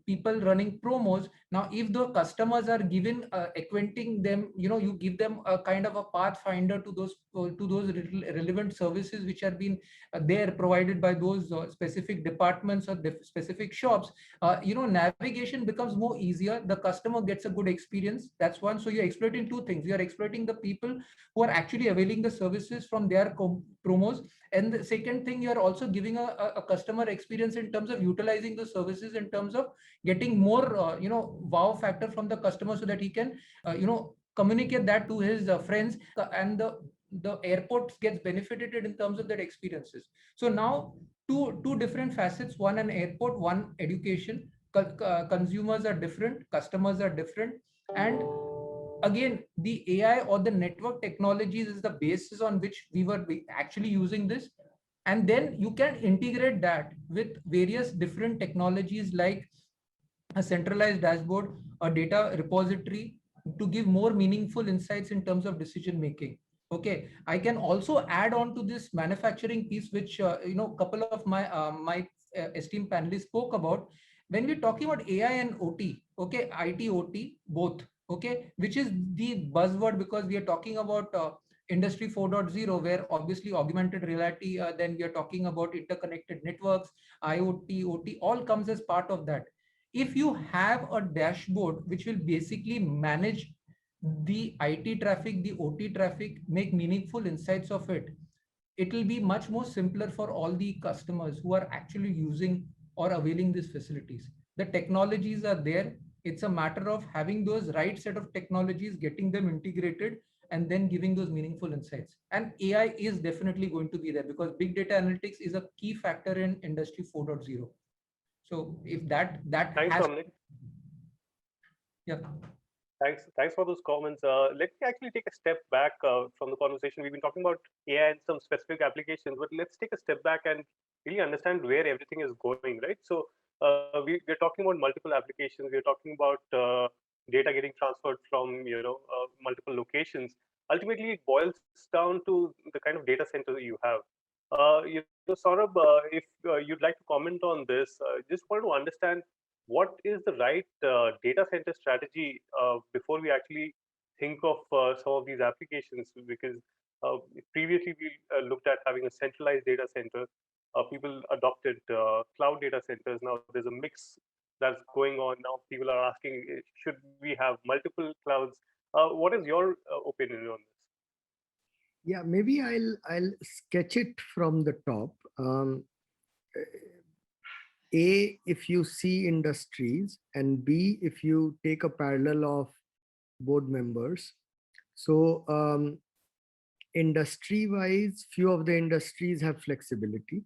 people running promos. Now, if the customers are given acquainting them, you give them a kind of a pathfinder to those relevant services which are being there provided by those specific departments or specific shops. Navigation becomes more easier. The customer gets a good experience. That's one. So you're exploiting two things. You're exploiting the people who are actually availing the services from their promos. And the second thing, you're also giving a customer experience in terms of utilizing the services, in terms of getting more, wow factor from the customer, so that he can, communicate that to his friends, and the airport gets benefited in terms of their experiences. So now two different facets: one an airport, one education. Consumers are different, customers are different, and again, the AI or the network technologies is the basis on which we were actually using this. And then you can integrate that with various different technologies like a centralized dashboard, a data repository, to give more meaningful insights in terms of decision making. Okay, I can also add on to this manufacturing piece, which couple of my esteemed panelists spoke about. When we're talking about AI and OT, okay, IT, OT, both, okay, which is the buzzword, because we are talking about industry 4.0, where obviously augmented reality, then we are talking about interconnected networks, IoT, OT, all comes as part of that. If you have a dashboard which will basically manage the IT traffic, the OT traffic, make meaningful insights of it, it will be much more simpler for all the customers who are actually using or availing these facilities. The technologies are there. It's a matter of having those right set of technologies, getting them integrated, and then giving those meaningful insights. And AI is definitely going to be there, because big data analytics is a key factor in industry 4.0. So if that Thanks, has, Dominic. yeah. Thanks for those comments. Let me actually take a step back from the conversation. We've been talking about AI and some specific applications, but let's take a step back and really understand where everything is going, right? So we're talking about multiple applications. We're talking about data getting transferred from multiple locations. Ultimately, it boils down to the kind of data center that you have. Saurabh, if you'd like to comment on this, just want to understand what is the right data center strategy before we actually think of some of these applications, because previously we looked at having a centralized data center. People adopted cloud data centers. Now there's a mix that's going on. Now people are asking, should we have multiple clouds? What is your opinion on this? Yeah, maybe I'll sketch it from the top. A, if you see industries, and B, if you take a parallel of board members. So industry-wise, few of the industries have flexibility,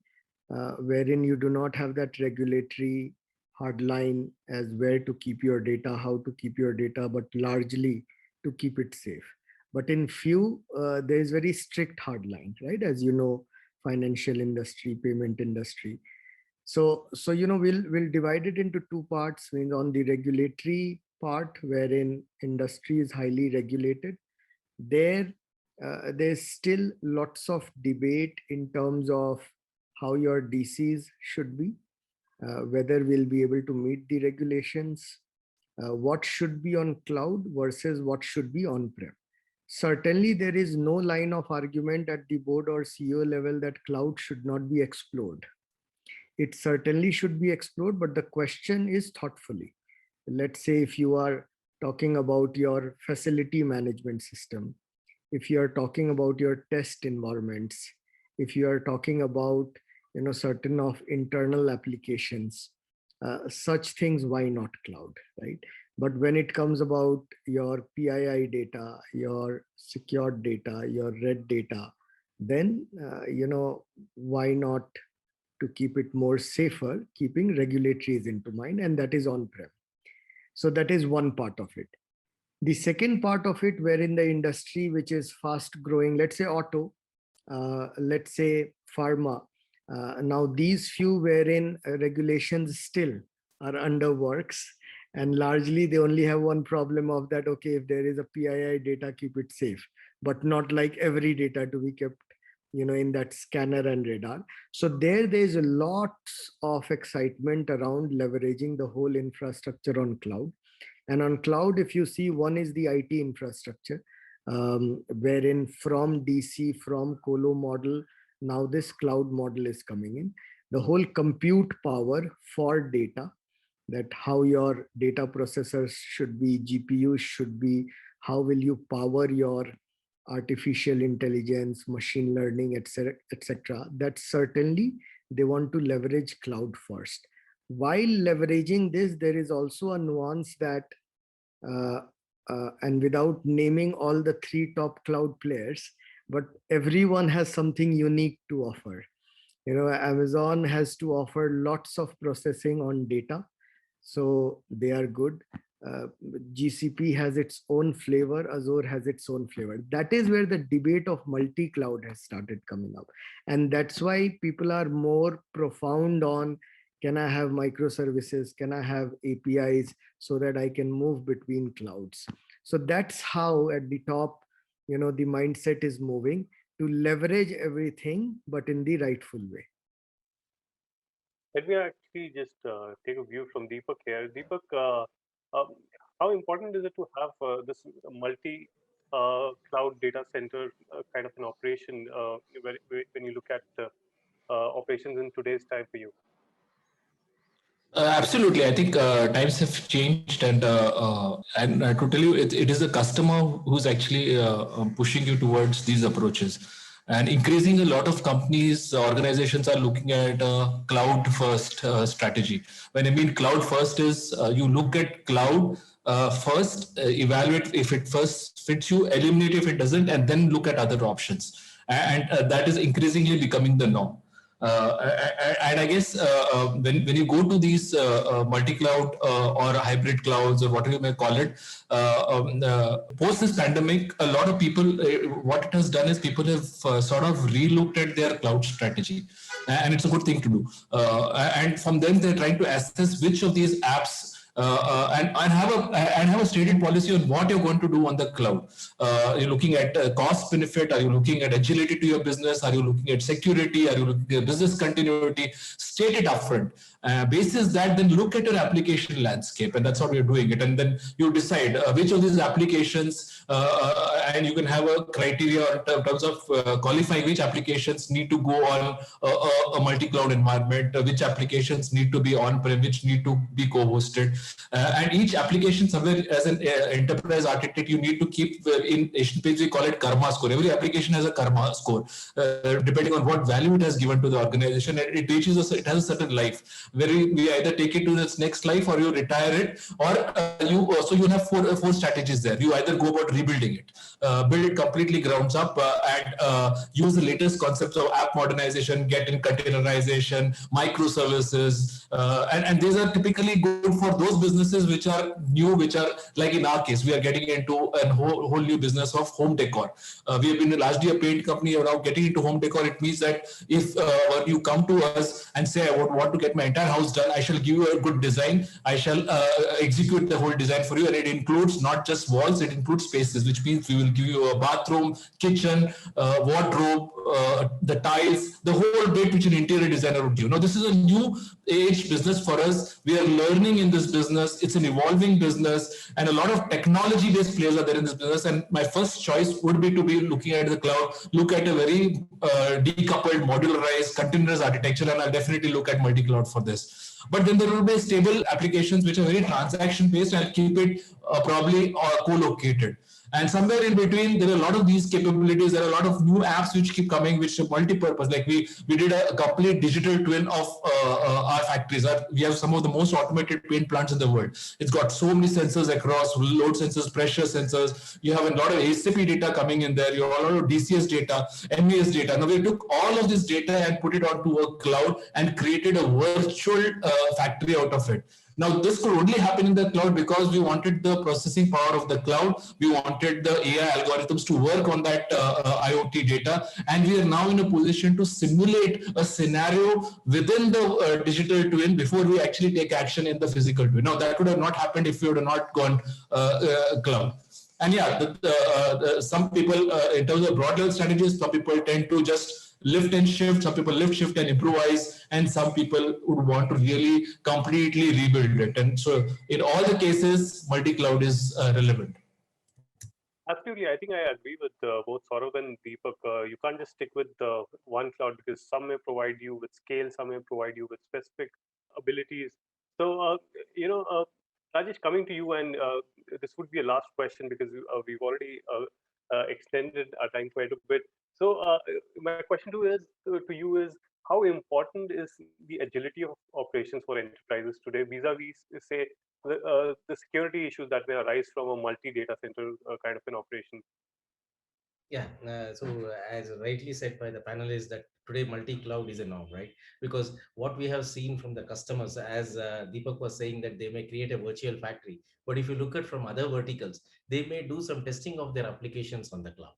wherein you do not have that regulatory hard line as where to keep your data, how to keep your data, but largely to keep it safe. But in few, there is very strict hard line, right? As you know, financial industry, payment industry. So we'll divide it into two parts. On the regulatory part wherein industry is highly regulated, there's still lots of debate in terms of how your DCs should be, whether we'll be able to meet the regulations, what should be on cloud versus what should be on-prem. Certainly, there is no line of argument at the board or CEO level that cloud should not be explored. It certainly should be explored, but the question is thoughtfully. Let's say if you are talking about your facility management system, if you are talking about your test environments, if you are talking about certain of internal applications, such things, why not cloud, right? But when it comes about your PII data, your secured data, your red data, then why not to keep it more safer, keeping regulatories into mind, and that is on-prem. So that is one part of it. The second part of it, wherein the industry which is fast growing, let's say auto, let's say pharma, now these few wherein regulations still are under works, and largely they only have one problem of that, okay, if there is a PII data, keep it safe, but not like every data to be kept in that scanner and radar. So there's a lot of excitement around leveraging the whole infrastructure on cloud. And on cloud, if you see, one is the IT infrastructure, wherein from DC, from colo model, now this cloud model is coming in. The whole compute power for data, that how your data processors should be, GPUs should be, how will you power your artificial intelligence, machine learning, etc., etc. That certainly they want to leverage cloud first. While leveraging this, there is also a nuance that, and without naming all the 3 top cloud players, but everyone has something unique to offer. Amazon has to offer lots of processing on data, so they are good. GCP has its own flavor, Azure has its own flavor. That is where the debate of multi-cloud has started coming up. And that's why people are more profound on, can I have microservices? Can I have APIs so that I can move between clouds? So that's how at the top, the mindset is moving to leverage everything, but in the rightful way. Let me actually just take a view from Deepak here. Deepak, how important is it to have this multi-cloud data center kind of an operation when you look at operations in today's time for you? Absolutely. I think times have changed, and to tell you, it is the customer who's actually pushing you towards these approaches. And increasing, a lot of companies, organizations are looking at a cloud-first strategy. When I mean cloud-first is you look at cloud first, evaluate if it first fits you, eliminate if it doesn't, and then look at other options. And that is increasingly becoming the norm. And I guess when you go to these multi-cloud or hybrid clouds or whatever you may call it, post this pandemic, a lot of people, what it has done is people have sort of re-looked at their cloud strategy, and it's a good thing to do. And from them, they're trying to assess which of these apps and have a stated policy on what you're going to do on the cloud. You're looking at cost benefit. Are you looking at agility to your business? Are you looking at security? Are you looking at business continuity? State it upfront. Basis that, then look at your application landscape, and that's what we're doing it. And then you decide which of these applications, and you can have a criteria in terms of qualifying which applications need to go on a multi-cloud environment, which applications need to be on-prem, which need to be co-hosted. And each application, somewhere as an enterprise architect, you need to keep in Asian Paints, we call it karma score. Every application has a karma score, depending on what value it has given to the organization. And it reaches it has a certain life, where we either take it to its next life, or you retire it, or you have four strategies there. You either go about rebuilding it. build it completely grounds up and use the latest concepts of app modernization, get in containerization, microservices, and these are typically good for those businesses which are new, which are like in our case, we are getting into a whole new business of home decor. We have been largely a paint company, now getting into home decor. It means that if you come to us and say, I want to get my entire house done, I shall give you a good design. I shall execute the whole design for you, and it includes not just walls, it includes spaces, which means we will give you a bathroom, kitchen, wardrobe, the tiles, the whole bit which an interior designer would give. Now, this is a new age business for us. We are learning in this business. It's an evolving business, and a lot of technology-based players are there in this business. And my first choice would be to be looking at the cloud, look at a very decoupled, modularized, containerized architecture, and I'll definitely look at multi-cloud for this. But then there will be stable applications which are very transaction-based and keep it probably co-located. And somewhere in between, there are a lot of these capabilities. There are a lot of new apps which keep coming, which are multi-purpose. Like we did a complete digital twin of our factories. We have some of the most automated paint plants in the world. It's got so many sensors across, load sensors, pressure sensors. You have a lot of ASAP data coming in there. You have a lot of DCS data, MES data. Now we took all of this data and put it onto a cloud and created a virtual factory out of it. Now, this could only happen in the cloud because we wanted the processing power of the cloud. We wanted the AI algorithms to work on that IoT data. And we are now in a position to simulate a scenario within the digital twin before we actually take action in the physical twin. Now, that could have not happened if we would have not gone cloud. And yeah, some people, in terms of broad level strategies, some people tend to just lift and shift, some people lift, shift and improvise, and some people would want to really completely rebuild it. And so in all the cases, multi-cloud is relevant. Absolutely. I think I agree with both Saurabh and Deepak. You can't just stick with one cloud because some may provide you with scale, some may provide you with specific abilities. So, Rajesh, coming to you, and this would be a last question because we've already extended our time quite a bit. So my question to you is, how important is the agility of operations for enterprises today vis-a-vis, say, the security issues that may arise from a multi-data center kind of an operation? Yeah, so as rightly said by the panelists, that today multi-cloud is a norm, right? Because what we have seen from the customers, as Deepak was saying, that they may create a virtual factory, but if you look at from other verticals, they may do some testing of their applications on the cloud,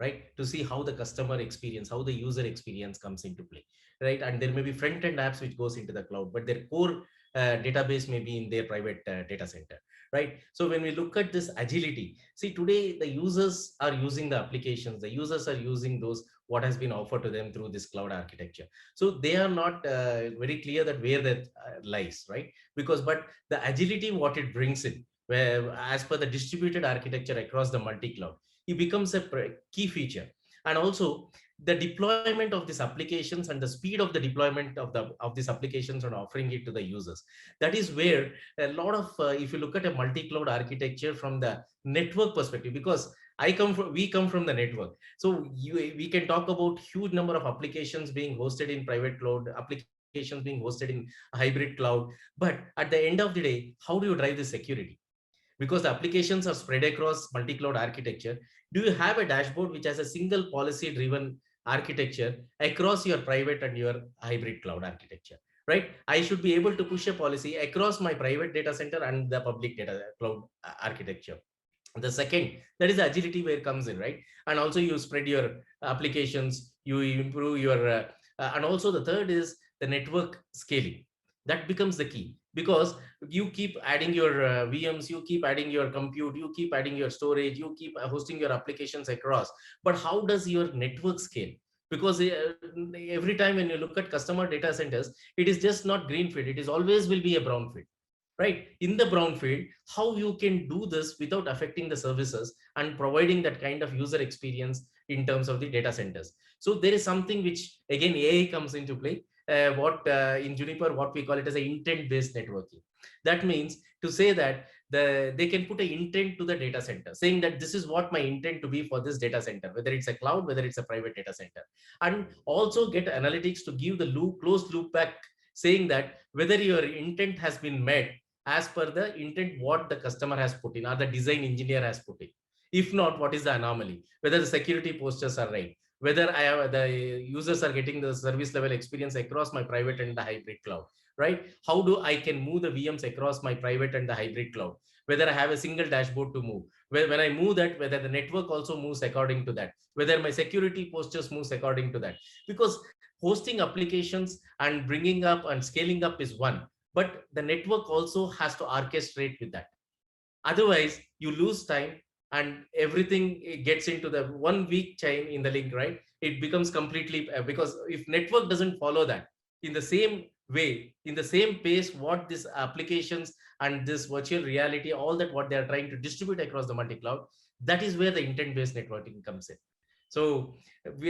right? To see how the customer experience, how the user experience comes into play, right? And there may be front-end apps which goes into the cloud, but their core database may be in their private data center, right? So when we look at this agility, see, today the users are using the applications, the users are using those what has been offered to them through this cloud architecture. So they are not very clear that where that lies, right? Because but the agility what it brings in, where as per the distributed architecture across the multi-cloud, it becomes a key feature. And also the deployment of these applications and the speed of the deployment of these applications and offering it to the users, that is where a lot of if you look at a multi-cloud architecture from the network perspective, because we come from the network, so we can talk about huge number of applications being hosted in private cloud, applications being hosted in hybrid cloud, but at the end of the day, how do you drive the security? Because the applications are spread across multi-cloud architecture. Do you have a dashboard which has a single policy driven architecture across your private and your hybrid cloud architecture, right? I should be able to push a policy across my private data center and the public data cloud architecture. The second, that is agility where it comes in, right? And also you spread your applications, you improve your, and also the third is the network scaling. That becomes the key, because you keep adding your VMs, you keep adding your compute, you keep adding your storage, you keep hosting your applications across. But how does your network scale? Because every time when you look at customer data centers, it is just not greenfield, it is always will be a brownfield, right? In the brownfield, how you can do this without affecting the services and providing that kind of user experience in terms of the data centers. So there is something which again AI comes into play. In Juniper, what we call it as a intent-based networking. That means to say that they can put an intent to the data center, saying that this is what my intent to be for this data center, whether it's a cloud, whether it's a private data center, and also get analytics to give the closed loop back, saying that whether your intent has been met as per the intent what the customer has put in or the design engineer has put in. If not, what is the anomaly? Whether the security postures are right, whether the users are getting the service level experience across my private and the hybrid cloud, right? How do I can move the VMs across my private and the hybrid cloud? Whether I have a single dashboard to move, when I move that, whether the network also moves according to that, whether my security postures moves according to that. Because hosting applications and bringing up and scaling up is one, but the network also has to orchestrate with that. Otherwise, you lose time and everything gets into the one weak chain in the link, right? It becomes completely, because if network doesn't follow that in the same way, in the same pace, what these applications and this virtual reality, all that what they are trying to distribute across the multi-cloud, that is where the intent-based networking comes in. So,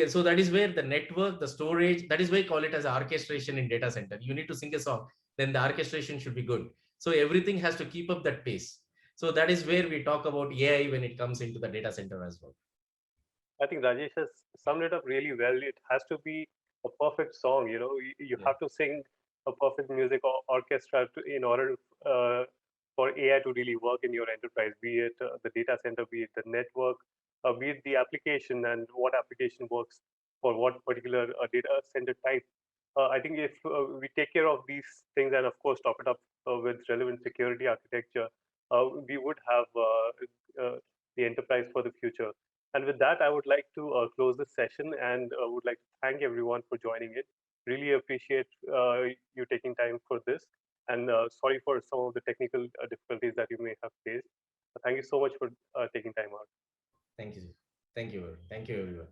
so that is where the network, the storage, that is why I call it as orchestration in data center. You need to sing a song, then the orchestration should be good. So everything has to keep up that pace. So that is where we talk about AI when it comes into the data center as well. I think Rajesh has summed it up really well. It has to be a perfect song. You Yeah. have to sing a perfect music or orchestra in order for AI to really work in your enterprise, be it the data center, be it the network, be it the application, and what application works for what particular data center type. I think if we take care of these things and, of course, top it up with relevant security architecture, we would have the enterprise for the future. And with that, I would like to close this session and would like to thank everyone for joining it. Really appreciate you taking time for this. And sorry for some of the technical difficulties that you may have faced. Thank you so much for taking time out. Thank you. Thank you. Thank you, everyone.